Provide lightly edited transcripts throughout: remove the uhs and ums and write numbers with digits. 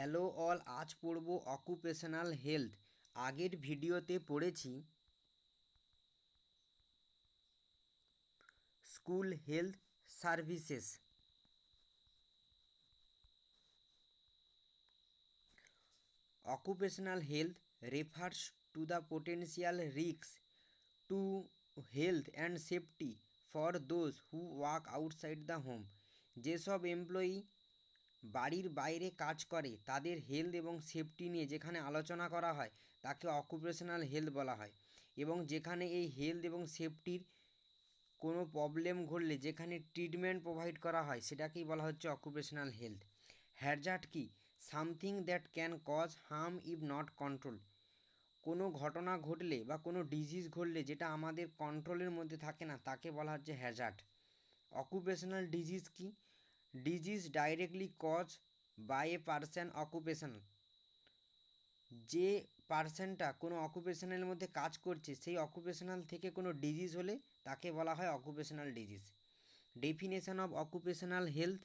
Hello all, আজ পড়ব occupational health. আগের ভিডিওতে পড়েছি school health services. Occupational health refers to the potential risks to health and safety for those who work outside the home. যেসব employee বাড়ির বাইরে কাজ করে তাদের হেলথ এবং সেফটি নিয়ে যেখানে আলোচনা করা হয় তাকে অকুপেশনাল হেলথ বলা হয়। এবং যেখানে এই হেলথ এবং সেফটির কোনো প্রবলেম ঘটলে যেখানে ট্রিটমেন্ট প্রোভাইড করা হয় সেটাকেই বলা হচ্ছে অকুপেশনাল হেলথ। হ্যাজার্ড কি? Something that can cause harm if not control. কোনো ঘটনা ঘটলে বা কোনো ডিজিজ ঘটলে যেটা আমাদের কন্ট্রোলের মধ্যে থাকে না তাকে বলা হচ্ছে হ্যাজার্ড। অকুপেশনাল ডিজিজ কি? Disease directly cause by a person occupation. যে পারসনটা কোনো অকুপেশনের মধ্যে কাজ করছে সেই অকুপেশনাল থেকে কোনো ডিজিজ হলে তাকে বলা হয় occupational disease. Definition of occupational health.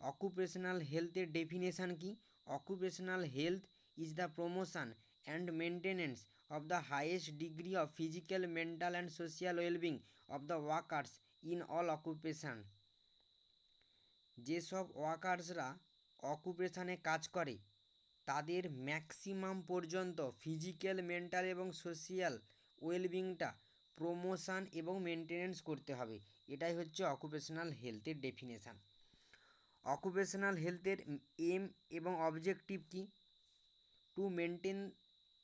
Occupational হেলথের ডেফিনেশান কি? Occupational health is the promotion and maintenance of the highest degree of physical, mental and social wellbeing of the workers in all occupation. যেসব ওয়ার্কার্সরা অকুপেশানে কাজ করে তাদের maximum পর্যন্ত physical, mental এবং social ওয়েলবিংটা promotion এবং maintenance করতে হবে। এটাই হচ্ছে অকুপেশনাল হেলথের ডেফিনেশান। অকুপেশনাল হেলথের এম এবং অবজেক্টিভ কি? To maintain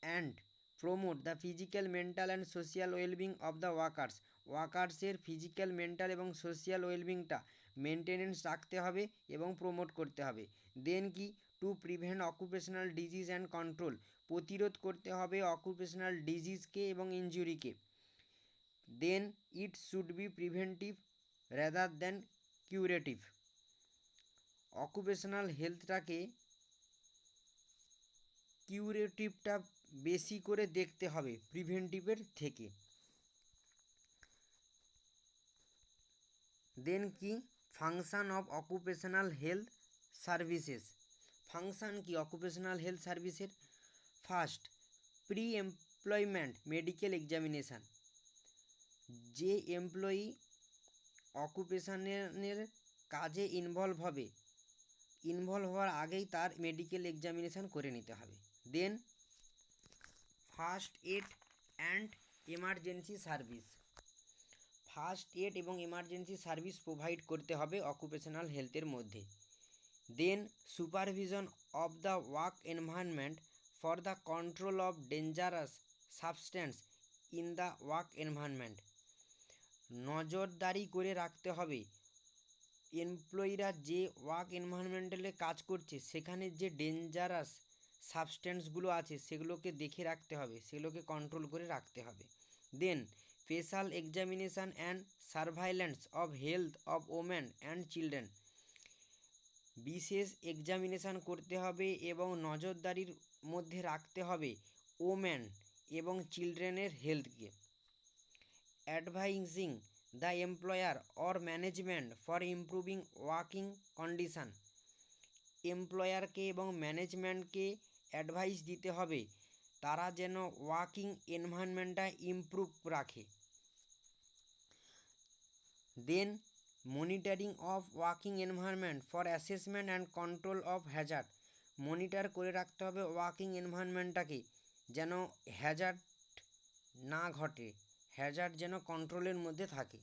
and promote the physical, mental and social wellbeing of the workers. ওয়ার্কার্সের ফিজিক্যাল, মেন্টাল এবং সোশ্যাল ওয়েলবিংটা মেনটেনেন্স রাখতে হবে এবং প্রমোট করতে হবে। দেন কি? To prevent occupational disease and control. প্রতিরোধ করতে হবে অকুপেশনাল ডিজিজকে এবং ইনজুরিকে। Then it should be preventive rather than curative. Occupational হেলথটাকে কিউরেটিভটা বেশি করে দেখতে হবে প্রিভেন্টিভের থেকে। দেন কি? Function of occupational health services. Function কি অকুপেশনাল হেলথ সার্ভিসের? First, pre employment medical examination. যে এমপ্লয়ি অকুপেশনের কাজে ইনভলভ হওয়ার আগেই তার মেডিকেল এক্সামিনেশান করে নিতে হবে। Then first aid and emergency service. First aid এবং এমার্জেন্সি সার্ভিস প্রোভাইড করতে হবে অকুপেশনাল হেলথের মধ্যে। Then supervision of the work environment for the control of dangerous substance in the work environment. নজরদারি করে রাখতে হবে এমপ্লয়িরা যে ওয়ার্ক এনভায়রনমেন্টালে কাজ করছে সেখানে যে ডেঞ্জারাস সাবস্টেন্সগুলো আছে সেগুলোকে দেখে রাখতে হবে, সেগুলোকে কন্ট্রোল করে রাখতে হবে। Then special examination and surveillance of health of women and children. বিশেষ এক্সামিনেশান করতে হবে এবং নজরদারির মধ্যে রাখতে হবে ওমেন এবং চিলড্রেনের হেলথকে। Advising the employer or management for improving working condition. এমপ্লয়ারকে এবং ম্যানেজমেন্টকে অ্যাডভাইস দিতে হবে তারা যেন ওয়ার্কিং এনভায়রনমেন্টটা ইমপ্রুভ রাখে। Then monitoring of working environment for assessment and control of hazard. Monitor করে রাখতে হবে ওয়ার্কিং এনভায়রনমেন্টটাকে যেন হ্যাজার্ড না ঘটে, হ্যাজার্ড যেন কন্ট্রোলের মধ্যে থাকে।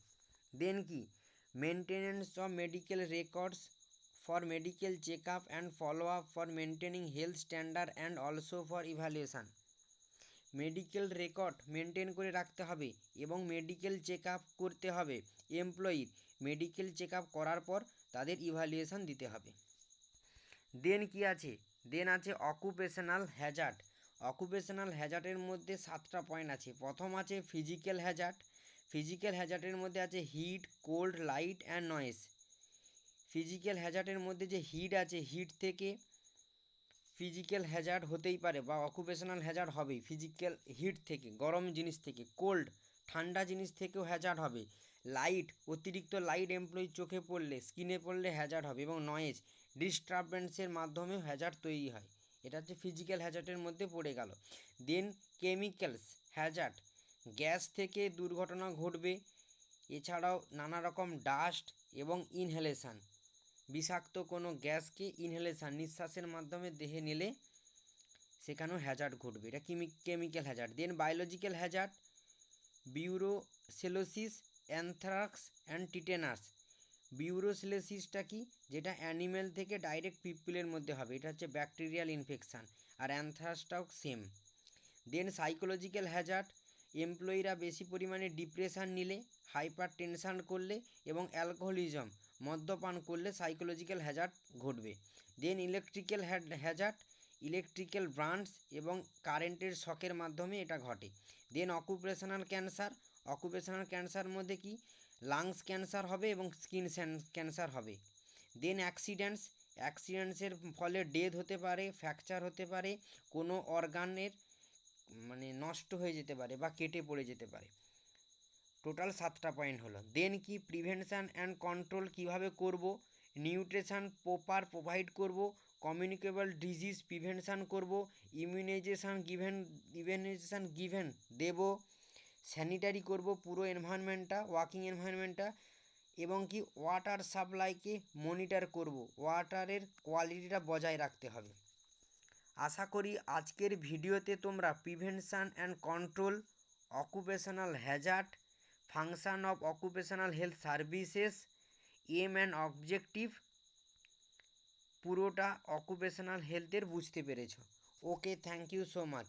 দেন কি? Maintenance of medical records for medical check up and follow up for maintaining health standard and also for evaluation. Medical record maintain করে রাখতে হবে এবং মেডিকেল চেক আপ করতে হবে এমপ্লয়ির। মেডিকেল চেক আপ করার পর তাদের ইভ্যালুয়েশান দিতে হবে। দেন কি আছে? দেন আছে অকুপেশনাল হ্যাজার্ড। অকুপেশনাল হ্যাজার্ডের মধ্যে 7টা পয়েন্ট আছে। প্রথম আছে ফিজিক্যাল হ্যাজার্ড। ফিজিক্যাল হ্যাজার্ডের মধ্যে আছে heat, cold, light and noise. Physical হ্যাজার্ডের মধ্যে যে হিট আছে, হিট থেকে ফিজিক্যাল হ্যাজার্ড হতেই পারে বা অকুপেশনাল হ্যাজার্ড হবেই। ফিজিক্যাল হিট থেকে, গরম জিনিস থেকে। কোল্ড, ঠান্ডা জিনিস থেকেও হ্যাজার্ড হবে। লাইট, অতিরিক্ত লাইট এমপ্লয়ির চোখে পড়লে, স্কিনে পড়লে হ্যাজার্ড হবে। এবং নয়েজ, ডিস্টারবেন্সের মাধ্যমে হ্যাজার্ড তৈরি হয়। এটা হচ্ছে ফিজিক্যাল হ্যাজার্ডের মধ্যে পড়ে গেল। দেন কেমিক্যালস হ্যাজার্ড, গ্যাস থেকে দুর্ঘটনা ঘটবে, এছাড়াও নানা রকম ডাস্ট এবং ইনহেলেশান, বিষাক্ত কোনো গ্যাসকে ইনহেলেশান নিঃশ্বাসের মাধ্যমে দেহে নিলে সেখানেও হ্যাজার্ড ঘটবে, এটা chemical hazard. Then biological hazard, brucellosis, anthrax and tetanus. বিউরোসেলোসিসটা কি, যেটা অ্যানিমেল থেকে ডাইরেক্ট পিপলের মধ্যে হবে, এটা হচ্ছে ব্যাকটেরিয়াল ইনফেকশান। আর অ্যানথ্রাক্সটাও সেম। দেন সাইকোলজিক্যাল হ্যাজার্ড, এমপ্লয়িরা বেশি পরিমাণে ডিপ্রেশান নিলে, হাইপার টেনশান করলে এবং অ্যালকোহলিজম মদ্যপান করলে সাইকোলজিক্যাল হ্যাজার্ড ঘটবে। দেন ইলেকট্রিক্যাল হ্যাজার্ড, ইলেকট্রিক্যাল ব্রাঞ্চ এবং কারেন্টের শকের মাধ্যমে এটা ঘটে। দেন অকুপেশনাল ক্যান্সার, অকুপেশনাল ক্যান্সার মধ্যে কি লাংস ক্যান্সার হবে এবং স্কিন ক্যান্সার হবে। দেন অ্যাক্সিডেন্টসের ফলে ডেথ হতে পারে, ফ্র্যাকচার হতে পারে, কোনো অর্গানের মানে নষ্ট হয়ে যেতে পারে বা কেটে পড়ে যেতে পারে। টোটাল 7টা পয়েন্ট হলো। দেন কি প্রিভেনশান অ্যান্ড কন্ট্রোল কীভাবে করব, নিউট্রিশান প্রপার প্রোভাইড করব, কমিউনিকেবল ডিজিজ প্রিভেনশান করব, ইমিউনাইজেশান গিভেন দেব, স্যানিটারি করব পুরো এনভায়রনমেন্টটা, ওয়ার্কিং এনভায়রনমেন্টটা, এবং কি ওয়াটার সাপ্লাইকে মনিটর করব, ওয়াটারের কোয়ালিটিটা বজায় রাখতে হবে। আশা করি আজকের ভিডিওতে তোমরা prevention and control, occupational hazard, function of occupational health services, aim and objective পুরোটা অকুপেশনাল হেলথের বুঝতে পেরেছো। Okay, thank you so much.